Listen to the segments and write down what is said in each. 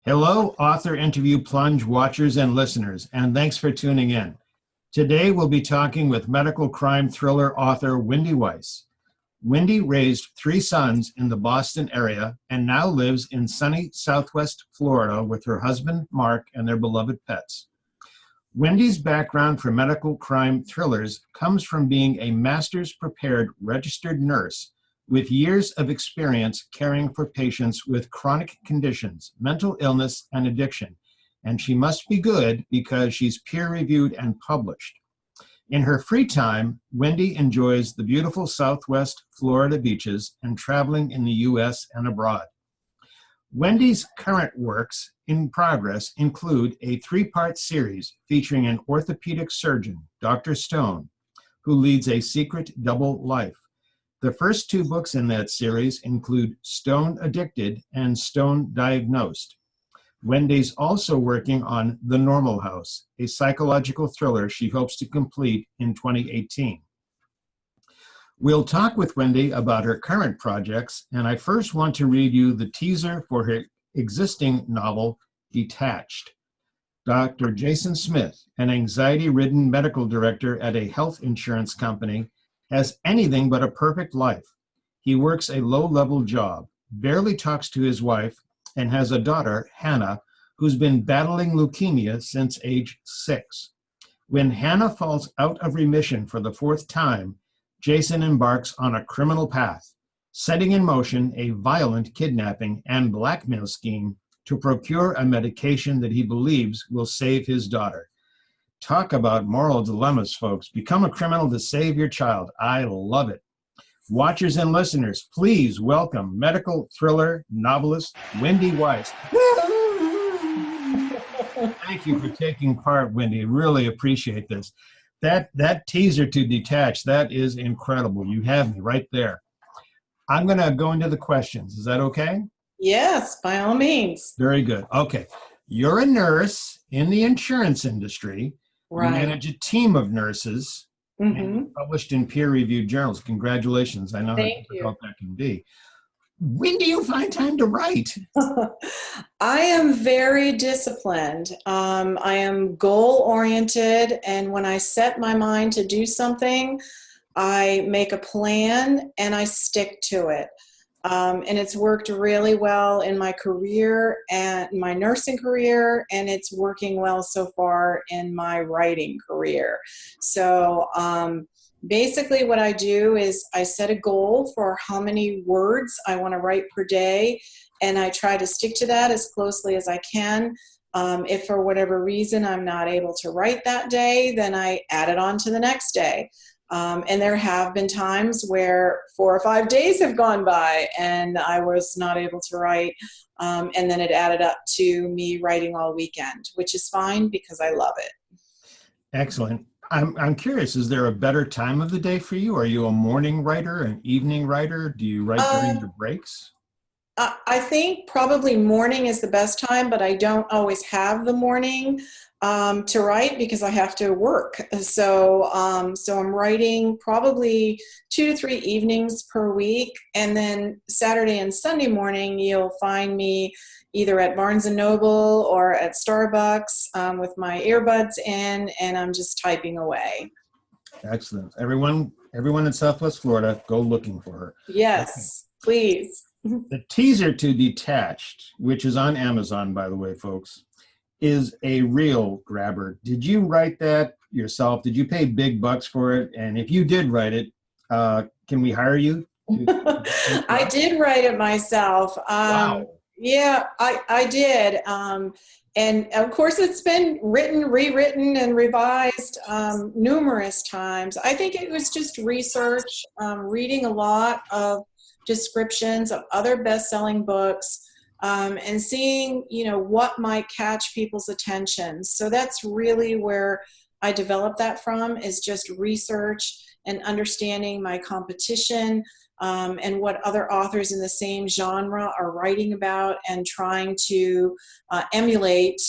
Hello, author interview plunge watchers and listeners, and thanks for tuning in. Today we'll be talking with medical crime thriller author Wendy Weiss. Wendy raised 3 sons in the Boston area and now lives in sunny Southwest Florida with her husband, Mark, and their beloved pets. Wendy's background for medical crime thrillers comes from being a master's prepared registered nurse with years of experience caring for patients with chronic conditions, mental illness, and addiction. And she must be good because she's peer-reviewed and published. In her free time, Wendy enjoys the beautiful Southwest Florida beaches and traveling in the U.S. and abroad. Wendy's current works in progress include a 3-part series featuring an orthopedic surgeon, Dr. Stone, who leads a secret double life. The first 2 books in that series include Stone Addicted and Stone Diagnosed. Wendy's also working on The Normal House, a psychological thriller she hopes to complete in 2018. We'll talk with Wendy about her current projects, and I first want to read you the teaser for her existing novel, Detached. Dr. Jason Smith, an anxiety-ridden medical director at a health insurance company, has anything but a perfect life. He works a low-level job, barely talks to his wife, and has a daughter, Hannah, who's been battling leukemia since age 6. When Hannah falls out of remission for the 4th time, Jason embarks on a criminal path, setting in motion a violent kidnapping and blackmail scheme to procure a medication that he believes will save his daughter. Talk about moral dilemmas, folks. Become a criminal to save your child. I love it. Watchers and listeners, please welcome medical thriller novelist Wendy Weiss. Thank you for taking part, Wendy. Really appreciate this. That teaser to Detach, that is incredible. You have me right there. I'm going to go into the questions. Is that okay? Yes, by all means. Very good. Okay. You're a nurse in the insurance industry. Right. You manage a team of nurses and published in peer-reviewed journals. Congratulations. I know how difficult that can be. When do you find time to write? I am very disciplined. I am goal-oriented, and when I set my mind to do something, I make a plan and I stick to it. And it's worked really well in my career and my nursing career, and it's working well so far in my writing career. So basically what I do is I set a goal for how many words I want to write per day, and I try to stick to that as closely as I can. If for whatever reason I'm not able to write that day, then I add it on to the next day. And there have been times where 4 or 5 days have gone by and I was not able to write, and then it added up to me writing all weekend, which is fine because I love it. Excellent. I'm curious, is there a better time of the day for you? Are you a morning writer, an evening writer? Do you write during your breaks? I think probably morning is the best time, but I don't always have the morning to write because I have to work. So I'm writing probably 2 to 3 evenings per week, and then Saturday and Sunday morning you'll find me either at Barnes & Noble or at Starbucks with my earbuds in, and I'm just typing away. Excellent. Everyone in Southwest Florida, go looking for her. Yes, okay. Please. The teaser to Detached, which is on Amazon, by the way, folks, is a real grabber. Did you write that yourself? Did you pay big bucks for it? And if you did write it, can we hire you? I did write it myself. Wow. Yeah, I did. And of course, it's been written, rewritten, and revised numerous times. I think it was just research, reading a lot of descriptions of other best-selling books, and seeing, what might catch people's attention. So that's really where I developed that from, is just research and understanding my competition, and what other authors in the same genre are writing about, and trying to emulate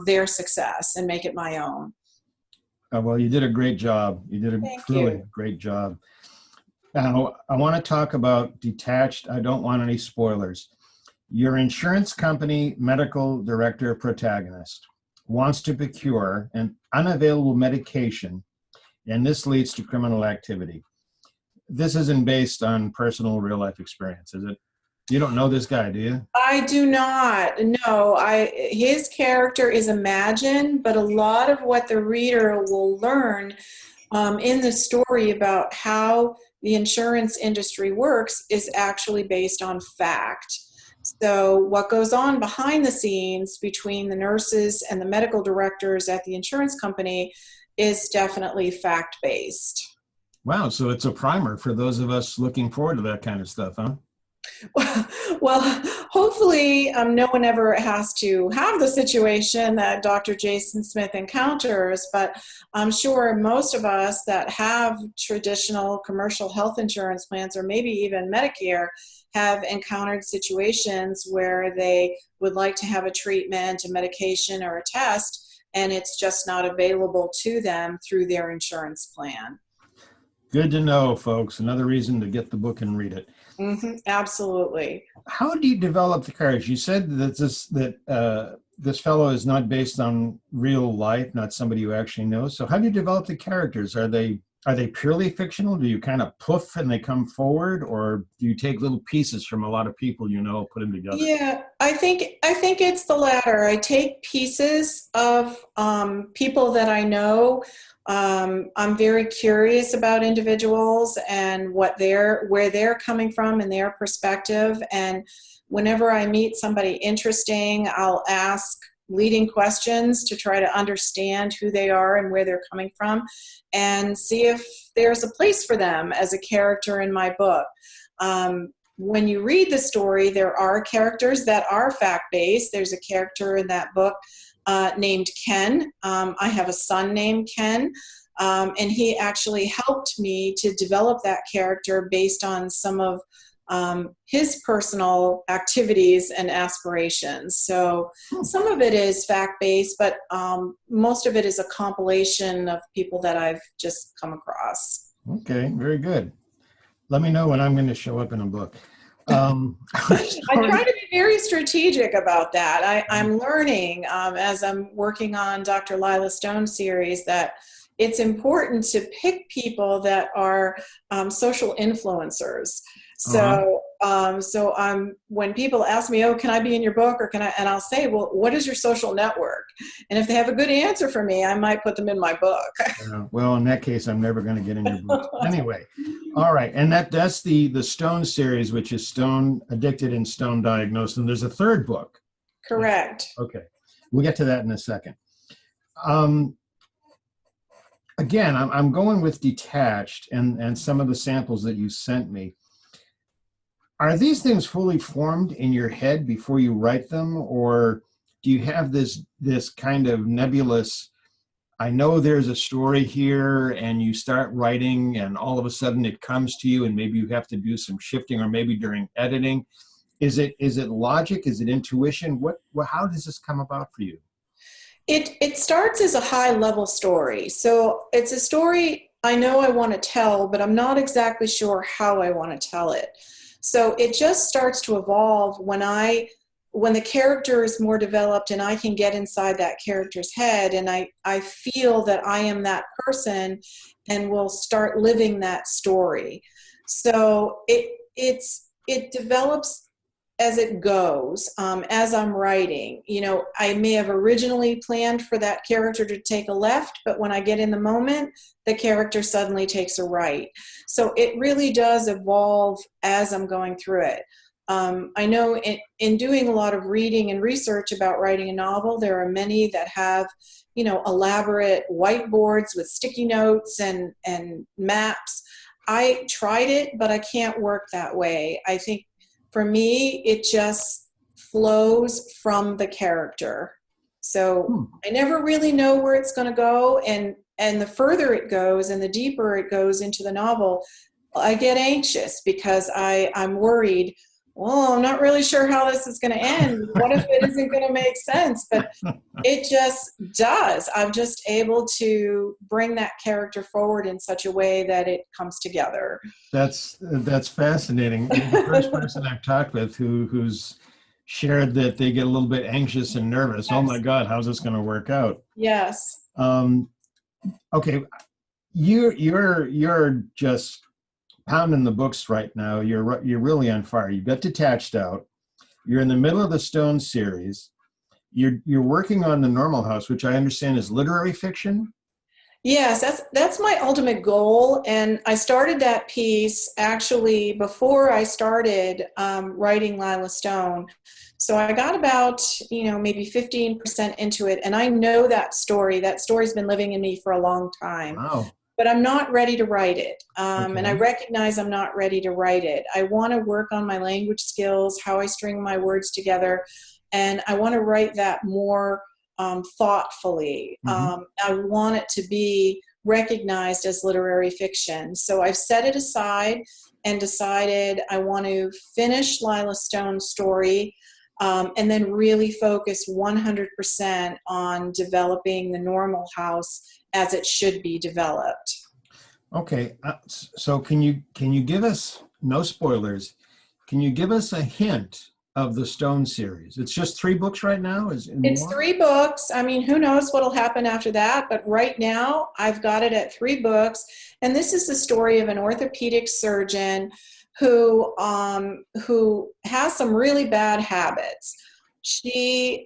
their success and make it my own. Well, you did a great job. You did a truly great job. Now, I want to talk about Detached. I don't want any spoilers. Your insurance company medical director protagonist wants to procure an unavailable medication, and this leads to criminal activity. This isn't based on personal real life experience, is it? You don't know this guy, do you? I do not. No, his character is imagined, but a lot of what the reader will learn in the story about how the insurance industry works is actually based on fact. So what goes on behind the scenes between the nurses and the medical directors at the insurance company is definitely fact-based. Wow, so it's a primer for those of us looking forward to that kind of stuff, huh? Well, hopefully no one ever has to have the situation that Dr. Jason Smith encounters, but I'm sure most of us that have traditional commercial health insurance plans or maybe even Medicare have encountered situations where they would like to have a treatment, a medication, or a test, and it's just not available to them through their insurance plan. Good to know, folks. Another reason to get the book and read it. Absolutely. How do you develop the characters? You said that this fellow is not based on real life, not somebody you actually know. So how do you develop the characters? Are they purely fictional? Do you kind of poof and they come forward, or do you take little pieces from a lot of people you know, put them together? Yeah, I think it's the latter. I take pieces of people that I know. I'm very curious about individuals and where they're coming from and their perspective. And whenever I meet somebody interesting, I'll ask leading questions to try to understand who they are and where they're coming from, and see if there's a place for them as a character in my book. When you read the story, there are characters that are fact-based. There's a character in that book named Ken. I have a son named Ken, and he actually helped me to develop that character based on some of his personal activities and aspirations. So some of it is fact-based, but most of it is a compilation of people that I've just come across. Okay, very good. Let me know when I'm going to show up in a book. I try to be very strategic about that. I'm learning as I'm working on Dr. Lila Stone's series that it's important to pick people that are social influencers. So, when people ask me, "Oh, can I be in your book?" or "Can I?" and I'll say, "Well, what is your social network?" And if they have a good answer for me, I might put them in my book. Well, in that case, I'm never going to get in your book. Anyway, all right, and that's the Stone series, which is Stone Addicted and Stone Diagnosed, and there's a third book. Correct. Okay, we'll get to that in a second. Again, I'm going with Detached and some of the samples that you sent me. Are these things fully formed in your head before you write them, or do you have this kind of nebulous, I know there's a story here, and you start writing and all of a sudden it comes to you and maybe you have to do some shifting, or maybe during editing? Is it logic? Is it intuition? How does this come about for you? It starts as a high-level story. So it's a story I know I want to tell, but I'm not exactly sure how I want to tell it. So it just starts to evolve when the character is more developed and I can get inside that character's head, and I feel that I am that person and will start living that story. So it develops as it goes, as I'm writing. You know, I may have originally planned for that character to take a left, but when I get in the moment, the character suddenly takes a right. So it really does evolve as I'm going through it. I know in doing a lot of reading and research about writing a novel, there are many that have, elaborate whiteboards with sticky notes and maps. I tried it, but I can't work that way. I think for me, it just flows from the character. So I never really know where it's going to go. And the further it goes and the deeper it goes into the novel, I get anxious because I'm worried, well, I'm not really sure how this is going to end. What if it isn't going to make sense? But it just does. I'm just able to bring that character forward in such a way that it comes together. That's fascinating. You're the first person I've talked with who's shared that they get a little bit anxious and nervous. Oh my Yes. God, how's this going to work out? Yes. Um, okay, you're just pounding the books right now. You're really on fire. You got Detached out. You're in the middle of the Stone series. You're working on the Normal House, which I understand is literary fiction. Yes, that's my ultimate goal, and I started that piece actually before I started writing Lila Stone. So I got about maybe 15% into it, and I know that story. That story's been living in me for a long time, Wow. but I'm not ready to write it, and I Okay. recognize I'm not ready to write it. I want to work on my language skills, how I string my words together, and I want to write that more thoughtfully. Hmm. I want it to be recognized as literary fiction. So I've set it aside and decided I want to finish Lila Stone's story, and then really focus 100% on developing the Normal House as it should be developed. Okay. So can you give us, no spoilers, can you give us a hint of the Stone series? It's just 3 books right now. Is it It's more? 3 books. I mean, who knows what'll happen after that? But right now, I've got it at 3 books, and this is the story of an orthopedic surgeon who has some really bad habits. She's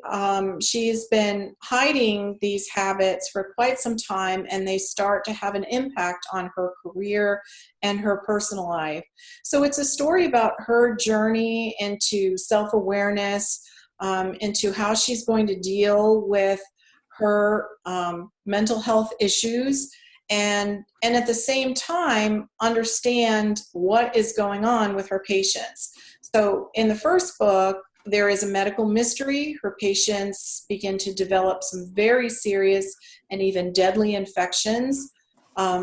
been hiding these habits for quite some time, and they start to have an impact on her career and her personal life. So it's a story about her journey into self-awareness, into how she's going to deal with her mental health issues, and at the same time understand what is going on with her patients. So in the first book, there is a medical mystery. Her patients begin to develop some very serious and even deadly infections.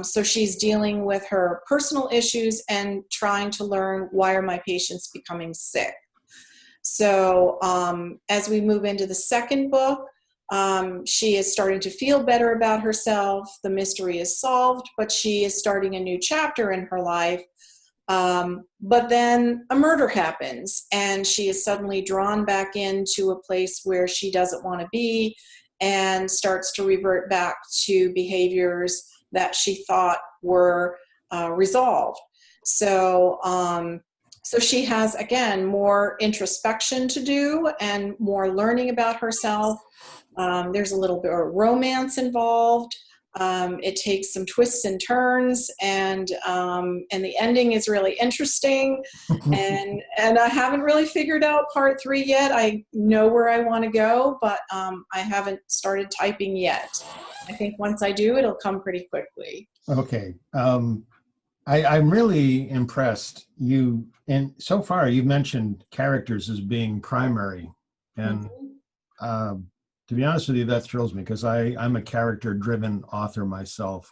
So she's dealing with her personal issues and trying to learn, why are my patients becoming sick? So as we move into the second book, she is starting to feel better about herself. The mystery is solved, but she is starting a new chapter in her life. But then a murder happens, and she is suddenly drawn back into a place where she doesn't want to be, and starts to revert back to behaviors that she thought were resolved. So, so she has, again, more introspection to do and more learning about herself. There's a little bit of romance involved. It takes some twists and turns, and the ending is really interesting. And I haven't really figured out part 3 yet. I know where I want to go, but I haven't started typing yet. I think once I do, it'll come pretty quickly. Okay. I'm really impressed. And so far you've mentioned characters as being primary. And Mhm. uh, to be honest with you, that thrills me because I'm a character-driven author myself.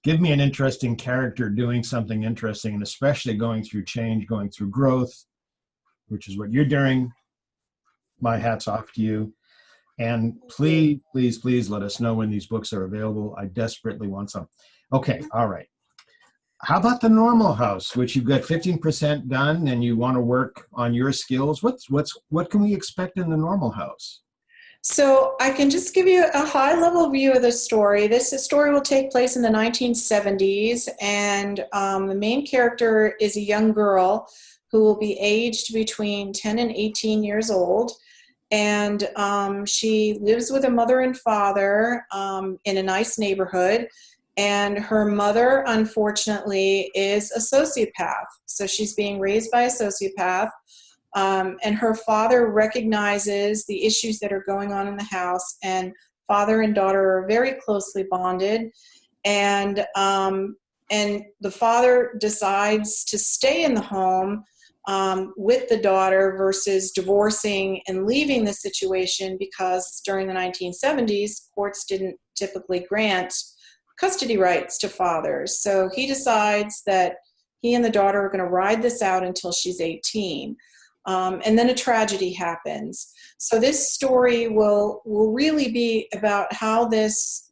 Give me an interesting character doing something interesting, and especially going through change, going through growth, which is what you're doing. My hat's off to you. And Thank you. please, please, please let us know when these books are available. I desperately want some. Okay, all right. How about the Normal House, which you've got 15% done and you want to work on your skills? What can we expect in the Normal House? So I can just give you a high-level view of the story. This story will take place in the 1970s, and the main character is a young girl who will be aged between 10 and 18 years old. And she lives with a mother and father in a nice neighborhood. And her mother, unfortunately, is a sociopath. So she's being raised by a sociopath. And her father recognizes the issues that are going on in the house, and father and daughter are very closely bonded. And the father decides to stay in the home with the daughter versus divorcing and leaving the situation, because during the 1970s, courts didn't typically grant custody rights to fathers. So he decides that he and the daughter are going to ride this out until she's 18. And then a tragedy happens. So this story will really be about how this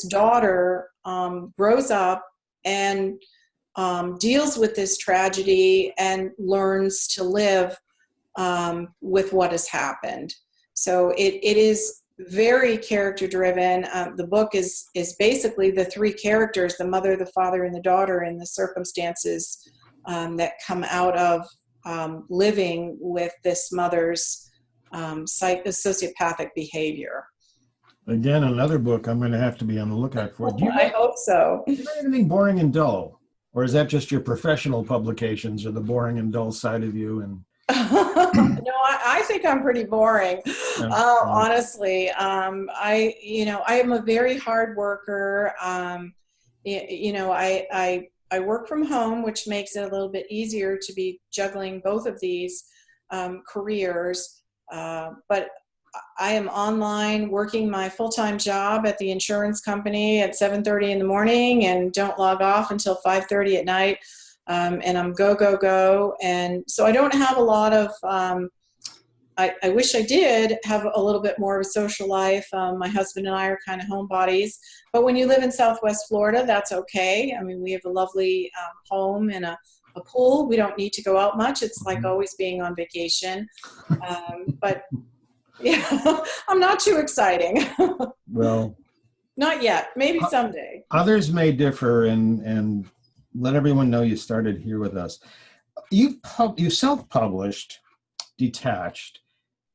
daughter grows up and deals with this tragedy and learns to live with what has happened. So it is very character driven. The book is basically the three characters, the mother, the father, and the daughter, and the circumstances that come out of living with this mother's sociopathic behavior. Again, another book I'm going to have to be on the lookout for. I hope so. Do you write anything boring and dull? Or is that just your professional publications or the boring and dull side of you? And No, I think I'm pretty boring. Honestly, I am a very hard worker. I work from home, which makes it a little bit easier to be juggling both of these careers. But I am online working my full-time job at the insurance company at 7:30 in the morning and don't log off until 5:30 at night. And I'm go. And so I don't have a lot of, I wish I did have a little bit more of a social life. My husband and I are kind of homebodies. But when you live in Southwest Florida, that's okay. I mean, we have a lovely home and a pool. We don't need to go out much. It's like always being on vacation. But yeah, I'm not too exciting. well, not yet. Maybe someday. Others may differ, and let everyone know you started here with us. You self-published, Detached,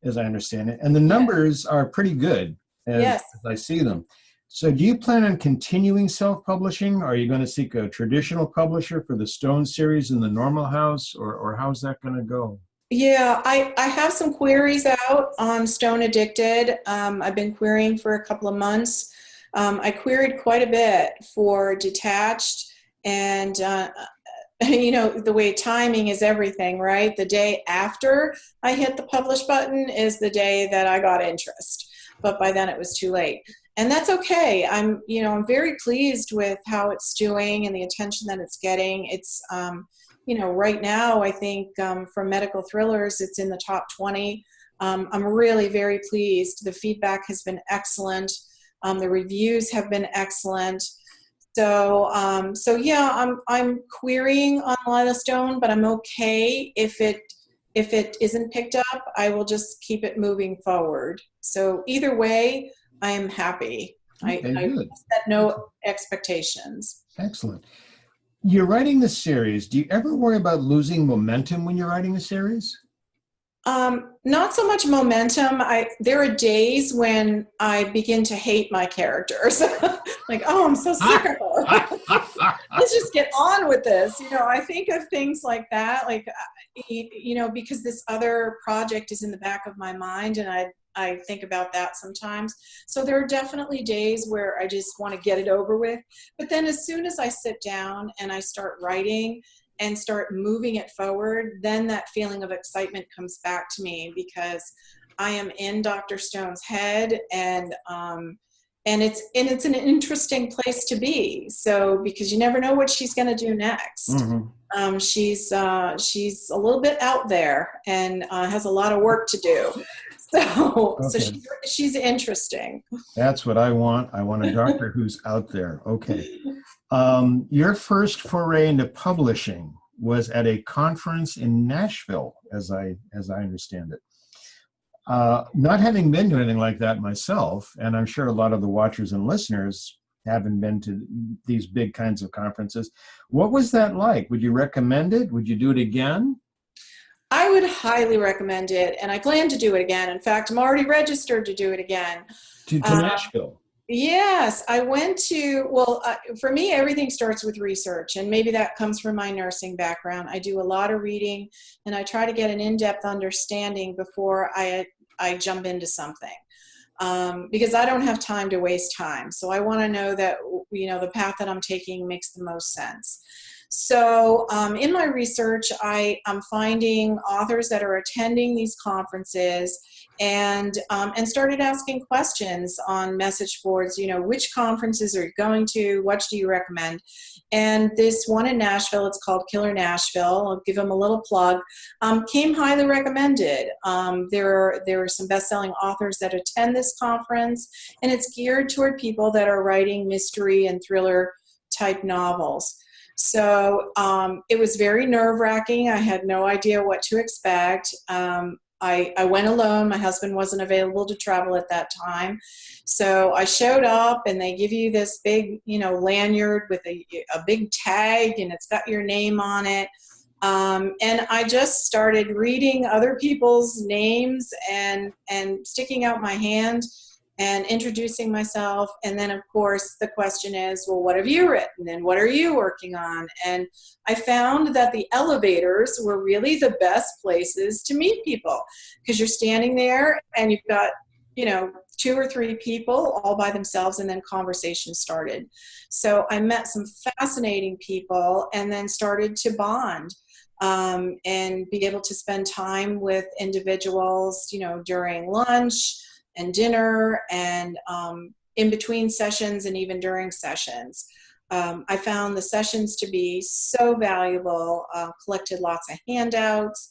as I understand it, and the numbers are pretty good as I see them. So do you plan on continuing self-publishing? Or are you going to seek a traditional publisher for the Stone series in the normal house, or how's that going to go? Yeah, I have some queries out on Stone Addicted. I've been querying for a couple of months. I queried quite a bit for Detached, and the way timing is everything, right? The day after I hit the publish button is the day that I got interest, but by then it was too late. And that's okay. I'm very pleased with how it's doing and the attention that it's getting. It's right now, I think for medical thrillers, it's in the top 20. I'm really very pleased. The feedback has been excellent. The reviews have been excellent. So yeah, I'm querying on Lila Stone, but I'm okay if it isn't picked up. I will just keep it moving forward. So either way, I am happy. Okay, I good. set no expectations. Excellent. You're writing the series. Do you ever worry about losing momentum when you're writing a series? Not so much momentum. There are days when I begin to hate my characters. Like, oh, I'm so sick of her. Let's just get on with this. I think of things like that, like, because this other project is in the back of my mind, and I think about that sometimes. So there are definitely days where I just want to get it over with. But then as soon as I sit down and I start writing and start moving it forward, then that feeling of excitement comes back to me, because I am in Dr. Stone's head, and it's an interesting place to be. So, because you never know what she's going to do next. Mm-hmm. She's a little bit out there and has a lot of work to do. So she's interesting. That's what I want. I want a doctor who's out there. Okay. Your first foray into publishing was at a conference in Nashville, as I understand it. Not having been to anything like that myself, and I'm sure a lot of the watchers and listeners haven't been to these big kinds of conferences. What was that like? Would you recommend it? Would you do it again? I would highly recommend it, and I plan to do it again. In fact, I'm already registered to do it again. To Nashville? Yes, I went to, for me, everything starts with research, and maybe that comes from my nursing background. I do a lot of reading, and I try to get an in-depth understanding before I jump into something, because I don't have time to waste time. So I want to know that, the path that I'm taking makes the most sense. So in my research, I'm finding authors that are attending these conferences, and started asking questions on message boards. Which conferences are you going to? What do you recommend? And this one in Nashville, it's called Killer Nashville. I'll give them a little plug. Came highly recommended. There are some best-selling authors that attend this conference, and it's geared toward people that are writing mystery and thriller type novels. So it was very nerve-wracking. I had no idea what to expect. I went alone. My husband wasn't available to travel at that time. So I showed up, and they give you this big, lanyard with a big tag, and it's got your name on it. And I just started reading other people's names and sticking out my hand and introducing myself. And then, of course, the question is, well, what have you written and what are you working on? And I found that the elevators were really the best places to meet people, because you're standing there and you've got, 2 or 3 people all by themselves, and then conversation started. So I met some fascinating people and then started to bond. And be able to spend time with individuals, during lunch and dinner and in between sessions and even during sessions. I found the sessions to be so valuable, collected lots of handouts.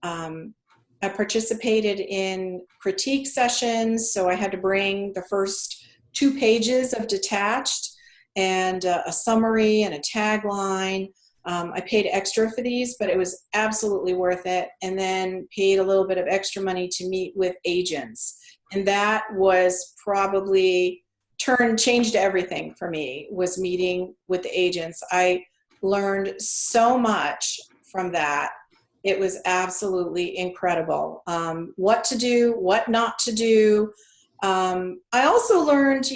I participated in critique sessions, so I had to bring the first 2 pages of Detached and a summary and a tagline. I paid extra for these, but it was absolutely worth it. And then paid a little bit of extra money to meet with agents. And that was probably changed everything for me, was meeting with the agents. I learned so much from that. It was absolutely incredible. What to do, what not to do. I also learned,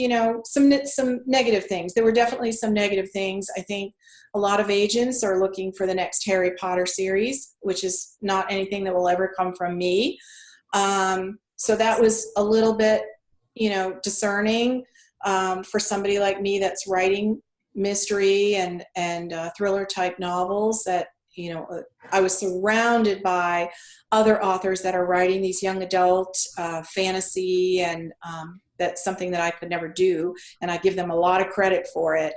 some negative things. There were definitely some negative things. I think a lot of agents are looking for the next Harry Potter series, which is not anything that will ever come from me. So that was a little bit, discerning for somebody like me that's writing mystery and thriller type novels. That I was surrounded by other authors that are writing these young adult fantasy, and that's something that I could never do, and I give them a lot of credit for it.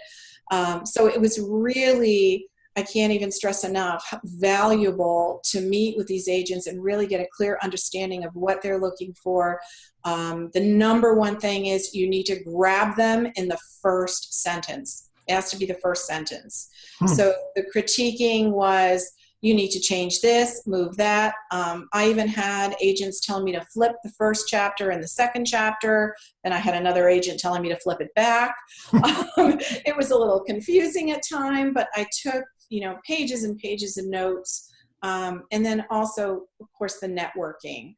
So it was really, I can't even stress enough, valuable to meet with these agents and really get a clear understanding of what they're looking for. The number one thing is you need to grab them in the first sentence. It has to be the first sentence. So the critiquing was, you need to change this, move that. I even had agents telling me to flip the first chapter and the second chapter. Then I had another agent telling me to flip it back. It was a little confusing at times, but I took, pages and pages of notes. And then also, of course, the networking.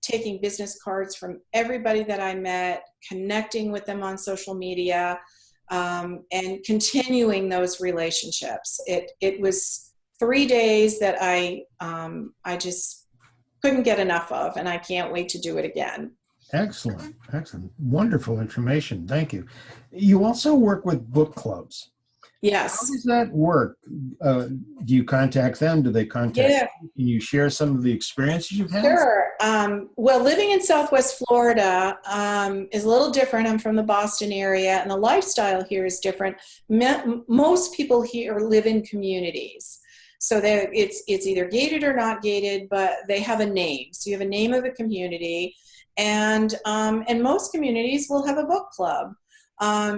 Taking business cards from everybody that I met, connecting with them on social media, and continuing those relationships. It was 3 days that I just couldn't get enough of, and I can't wait to do it again. Excellent. Wonderful information. Thank you. You also work with book clubs. Yes. How does that work? Do you contact them? Do they contact you? Can you share some of the experiences you've had? Sure. Well, living in Southwest Florida is a little different. I'm from the Boston area, and the lifestyle here is different. Most people here live in communities. So it's either gated or not gated, but they have a name. So you have a name of a community, and most communities will have a book club.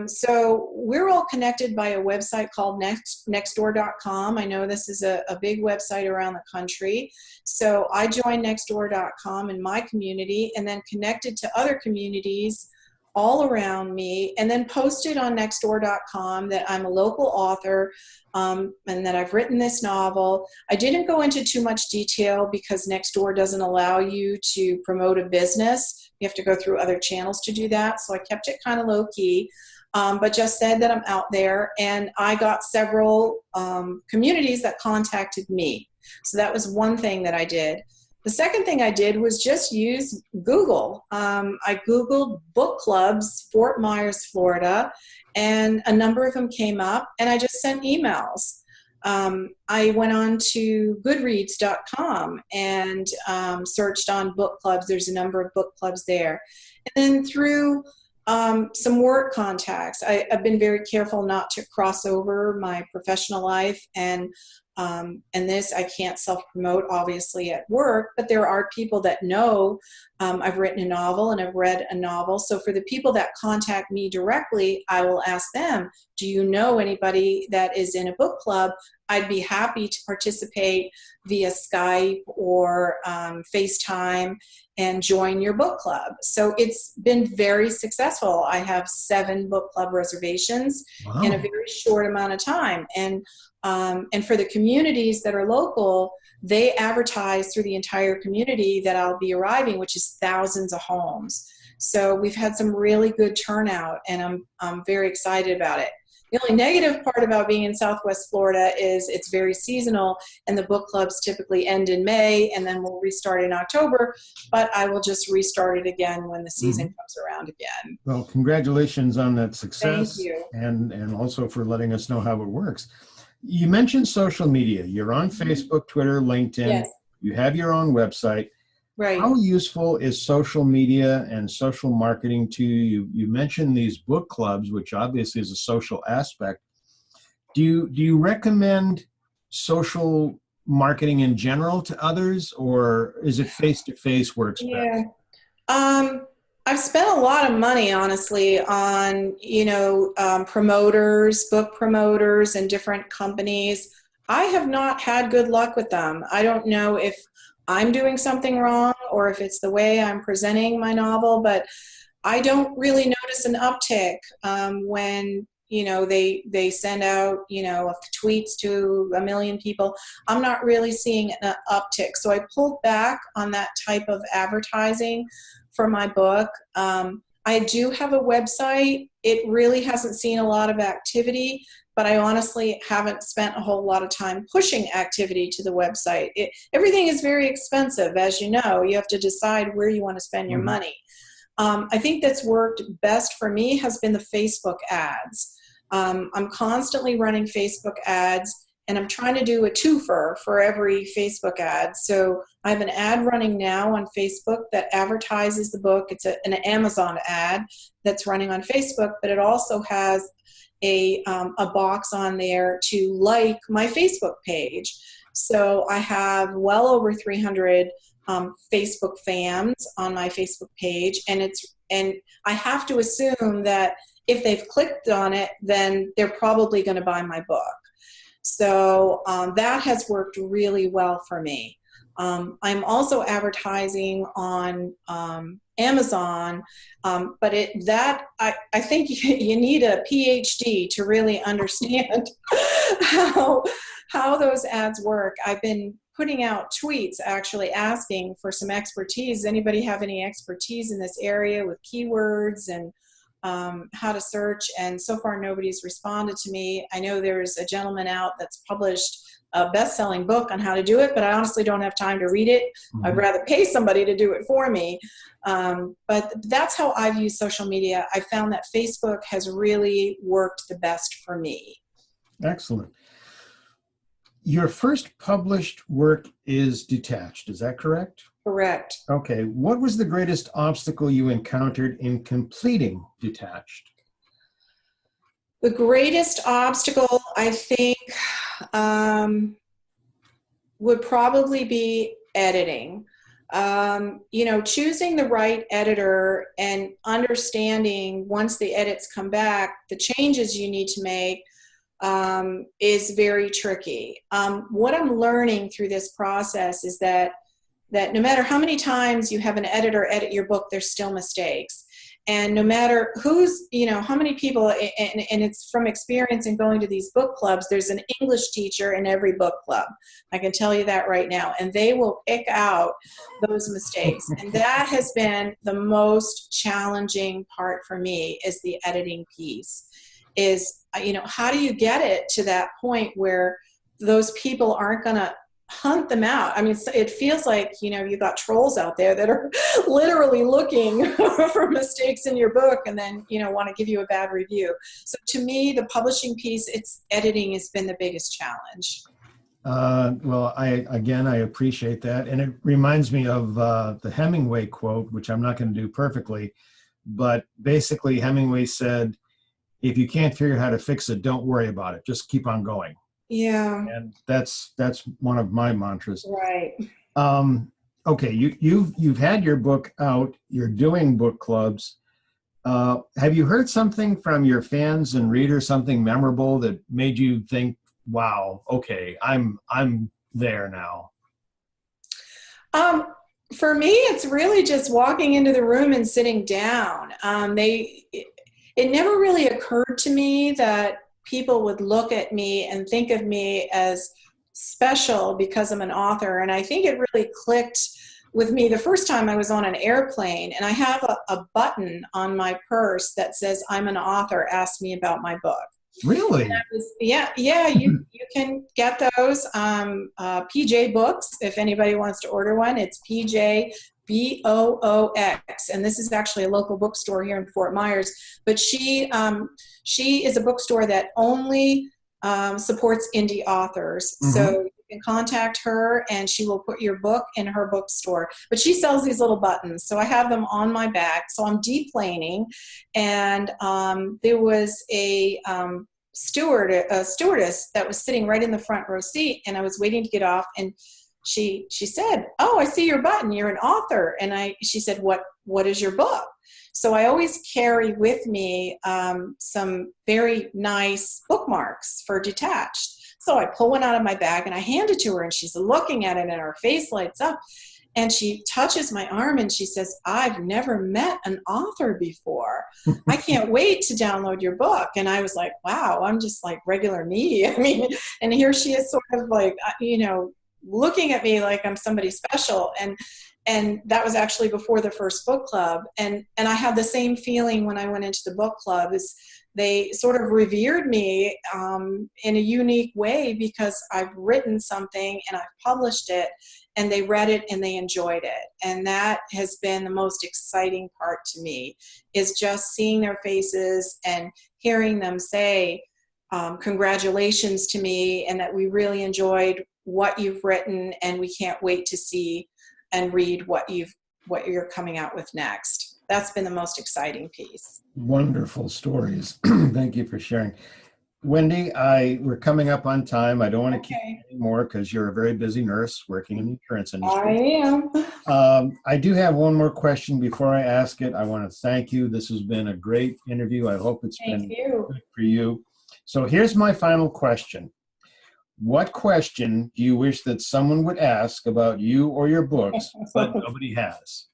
So we're all connected by a website called nextdoor.com. I know this is a big website around the country. So I joined nextdoor.com in my community, and then connected to other communities all around me, and then posted on nextdoor.com that I'm a local author, and that I've written this novel. I didn't go into too much detail because Nextdoor doesn't allow you to promote a business. You have to go through other channels to do that. So I kept it kind of low key, but just said that I'm out there, and I got several communities that contacted me. So that was one thing that I did. The second thing I did was just use Google. I Googled book clubs, Fort Myers, Florida, and a number of them came up, and I just sent emails. I went on to goodreads.com and searched on book clubs. There's a number of book clubs there. And then through some work contacts, I've been very careful not to cross over my professional life, and And this I can't self-promote, obviously, at work, but there are people that know I've written a novel and I've read a novel. So for the people that contact me directly, I will ask them, do you know anybody that is in a book club? I'd be happy to participate via Skype or FaceTime and join your book club. So it's been very successful. I have 7 book club reservations in a very short amount of time. And for the communities that are local, they advertise through the entire community that I'll be arriving, which is thousands of homes. So we've had some really good turnout, and I'm very excited about it. The only negative part about being in Southwest Florida is it's very seasonal, and the book clubs typically end in May, and then we'll restart in October, but I will just restart it again when the season comes around again. Well, congratulations on that success. Thank you. And also for letting us know how it works. You mentioned social media. You're on Facebook, Twitter, LinkedIn. Yes. You have your own website. Right. How useful is social media and social marketing to you? You mentioned these book clubs, which obviously is a social aspect. Do you recommend social marketing in general to others, or is it face-to-face works best? I've spent a lot of money, honestly, on, promoters, book promoters, and different companies. I have not had good luck with them. I don't know if I'm doing something wrong or if it's the way I'm presenting my novel, but I don't really notice an uptick when they send out tweets to 1 million people. I'm not really seeing an uptick, so I pulled back on that type of advertising for my book. I do have a website. It really hasn't seen a lot of activity, but I honestly haven't spent a whole lot of time pushing activity to the website. Everything is very expensive, as you know. You have to decide where you want to spend your money. I think that's worked best for me has been the Facebook ads. I'm constantly running Facebook ads, and I'm trying to do a twofer for every Facebook ad. So I have an ad running now on Facebook that advertises the book. It's an Amazon ad that's running on Facebook, but it also has a box on there to like my Facebook page. So I have well over 300 Facebook fans on my Facebook page, and I have to assume that if they've clicked on it, then they're probably going to buy my book. So that has worked really well for me. I'm also advertising on Amazon, but I think you need a PhD to really understand how those ads work. I've been putting out tweets actually asking for some expertise. Does anybody have any expertise in this area with keywords and how to search? And so far nobody's responded to me. I know there's a gentleman out that's published a best-selling book on how to do it, but I honestly don't have time to read it. I'd rather pay somebody to do it for me. But that's how I've used social media. I found that Facebook has really worked the best for me. Excellent. Your first published work is Detached, is that correct? Correct. Okay. What was the greatest obstacle you encountered in completing Detached? The greatest obstacle, I think, would probably be editing. Choosing the right editor and understanding once the edits come back, the changes you need to make is very tricky. What I'm learning through this process is that no matter how many times you have an editor edit your book, there's still mistakes. And no matter how many people, and it's from experience in going to these book clubs, there's an English teacher in every book club. I can tell you that right now. And they will pick out those mistakes. And that has been the most challenging part for me, is the editing piece. Is, how do you get it to that point where those people aren't going to hunt them out? I mean, it feels like, you've got trolls out there that are literally looking for mistakes in your book and then, want to give you a bad review. So to me, the publishing piece, editing has been the biggest challenge. Well, I appreciate that. And it reminds me of the Hemingway quote, which I'm not going to do perfectly, but basically Hemingway said, if you can't figure out how to fix it, don't worry about it. Just keep on going. Yeah. And that's one of my mantras. Right. Okay, you've had your book out. You're doing book clubs. Have you heard something from your fans and readers, something memorable that made you think, "Wow, okay, I'm there now"? Um, for me, it's really just walking into the room and sitting down. It never really occurred to me that people would look at me and think of me as special because I'm an author. And I think it really clicked with me the first time I was on an airplane, and I have a button on my purse that says, "I'm an author, ask me about my book." Really? Yeah, you can get those. PJ Books, if anybody wants to order one, it's PJ BOOX, and this is actually a local bookstore here in Fort Myers. But she is a bookstore that only supports indie authors. Mm-hmm. So you can contact her, and she will put your book in her bookstore. But she sells these little buttons, so I have them on my back. So I'm deplaning, and there was a stewardess that was sitting right in the front row seat, and I was waiting to get off, and she said, "Oh, I see your button. You're an author." And she said, "What is your book?" So I always carry with me some very nice bookmarks for detached. So I pull one out of my bag and I hand it to her, and she's looking at it, and her face lights up. And she touches my arm and she says, "I've never met an author before. I can't wait to download your book." And I was like, wow, I'm just like regular me. I mean, and here she is sort of like, looking at me like I'm somebody special. And that was actually before the first book club. And I had the same feeling when I went into the book club. Is they sort of revered me in a unique way because I've written something and I've published it, and they read it and they enjoyed it. And that has been the most exciting part to me, is just seeing their faces and hearing them say congratulations to me, and that we really enjoyed what you've written, and we can't wait to see and read what you're coming out with next. That's been the most exciting piece. Wonderful stories. Thank you for sharing. Wendy, we're coming up on time. I don't want to keep you anymore because you're a very busy nurse working in the insurance industry. I am. I do have one more question before I ask it. I want to thank you. This has been a great interview. I hope it's been good for you. So here's my final question. What question do you wish that someone would ask about you or your books, but nobody has?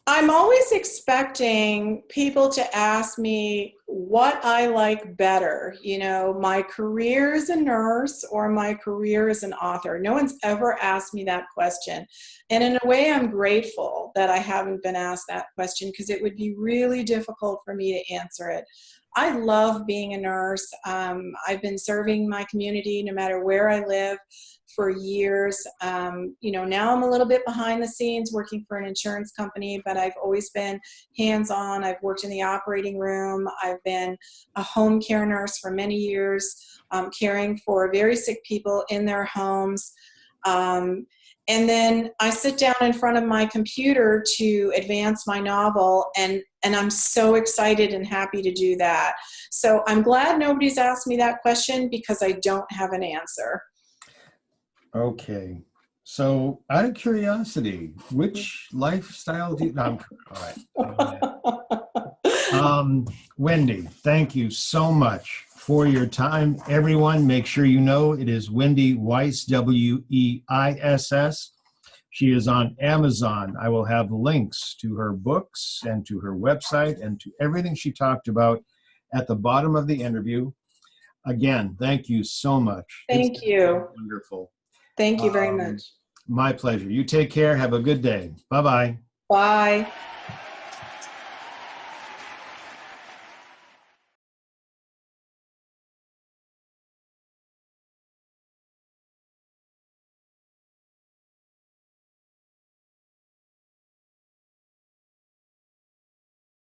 I'm always expecting people to ask me what I like better, my career as a nurse or my career as an author. No one's ever asked me that question. And in a way, I'm grateful that I haven't been asked that question, because it would be really difficult for me to answer it. I love being a nurse. I've been serving my community no matter where I live for years. Now I'm a little bit behind the scenes working for an insurance company, but I've always been hands-on. I've worked in the operating room. I've been a home care nurse for many years, caring for very sick people in their homes. And then I sit down in front of my computer to advance my novel, and I'm so excited and happy to do that. So I'm glad nobody's asked me that question, because I don't have an answer. Okay. So out of curiosity, which lifestyle do you, no, all right. Wendy, thank you so much for your time. Everyone, make sure you know it is Wendy Weiss, Weiss. She is on Amazon. I will have links to her books and to her website and to everything she talked about at the bottom of the interview. Again, thank you so much. Thank you. Wonderful. Thank you very much. My pleasure. You take care. Have a good day. Bye-bye. Bye.